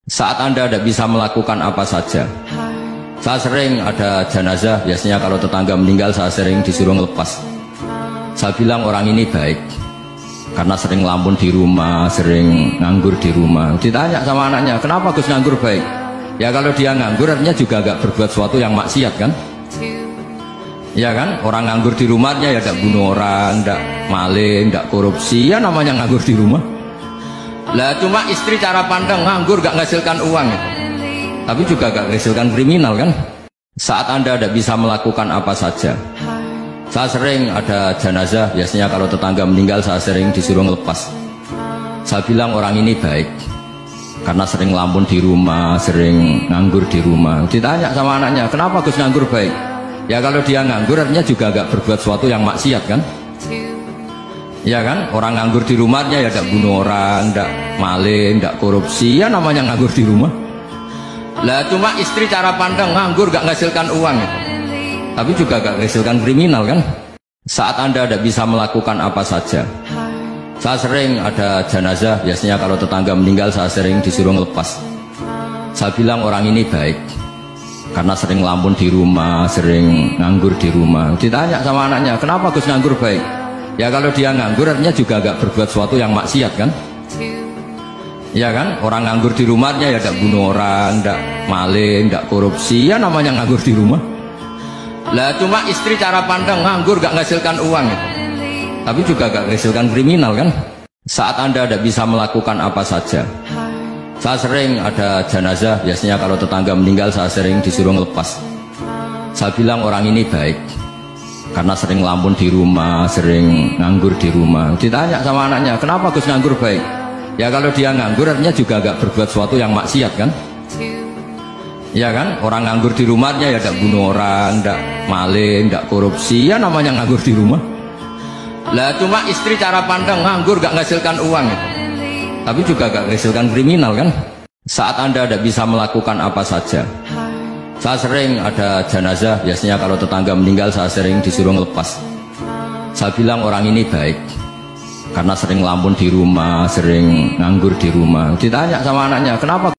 Saat Anda tidak bisa melakukan apa saja, saya sering ada jenazah, biasanya kalau tetangga meninggal saya sering disuruh ngelepas. Saya bilang orang ini baik karena sering ngelamun di rumah, sering nganggur di rumah. Ditanya sama anaknya, kenapa Gus nganggur baik? Ya kalau dia nganggur artinya juga gak berbuat sesuatu yang maksiat kan? Ya kan, orang nganggur di rumahnya ya gak bunuh orang, gak maling, gak korupsi, ya namanya nganggur di rumah. Lah cuma istri cara pandang nganggur gak menghasilkan uang gitu. Tapi juga gak menghasilkan kriminal kan. Saat Anda tidak bisa melakukan apa saja, saya sering ada jenazah, biasanya kalau tetangga meninggal saya sering disuruh ngelepas. Saya bilang orang ini baik karena sering ngelamun di rumah, sering nganggur di rumah. Ditanya sama anaknya, kenapa Gus nganggur baik? Ya kalau dia nganggur artinya juga gak berbuat sesuatu yang maksiat kan. Ya kan, orang nganggur di rumahnya ya gak bunuh orang, gak maling, gak korupsi, ya namanya nganggur di rumah. Lah cuma istri cara pandang nganggur gak menghasilkan uang gitu. Tapi juga gak menghasilkan kriminal kan. Saat Anda tidak bisa melakukan apa saja, saya sering ada jenazah, biasanya kalau tetangga meninggal saya sering disuruh ngelepas. Saya bilang orang ini baik karena sering ngelamun di rumah, sering nganggur di rumah. Ditanya sama anaknya, kenapa Gus nganggur baik? Ya kalau dia nganggur artinya juga gak berbuat sesuatu yang maksiat kan. Ya kan, orang nganggur di rumahnya ya gak bunuh orang, gak maling, gak korupsi, ya namanya nganggur di rumah. Lah cuma istri cara pandang nganggur gak menghasilkan uang gitu. Tapi juga gak menghasilkan kriminal kan. Saat Anda tidak bisa melakukan apa saja, saya sering ada jenazah, biasanya kalau tetangga meninggal saya sering disuruh ngelepas. Saya bilang orang ini baik karena sering ngelamun di rumah, sering nganggur di rumah. Ditanya sama anaknya, kenapa Gus nganggur baik? Ya kalau dia nganggur artinya juga gak berbuat sesuatu yang maksiat kan. Ya kan, orang nganggur di rumahnya ya gak bunuh orang, gak maling, gak korupsi, ya namanya nganggur di rumah. Lah cuma istri cara pandang nganggur gak menghasilkan uang gitu. Tapi juga gak menghasilkan kriminal kan. Saat Anda tidak bisa melakukan apa saja, saya sering ada jenazah, biasanya kalau tetangga meninggal saya sering disuruh ngelepas. Saya bilang orang ini baik karena sering ngelamun di rumah, sering nganggur di rumah. Ditanya sama anaknya, kenapa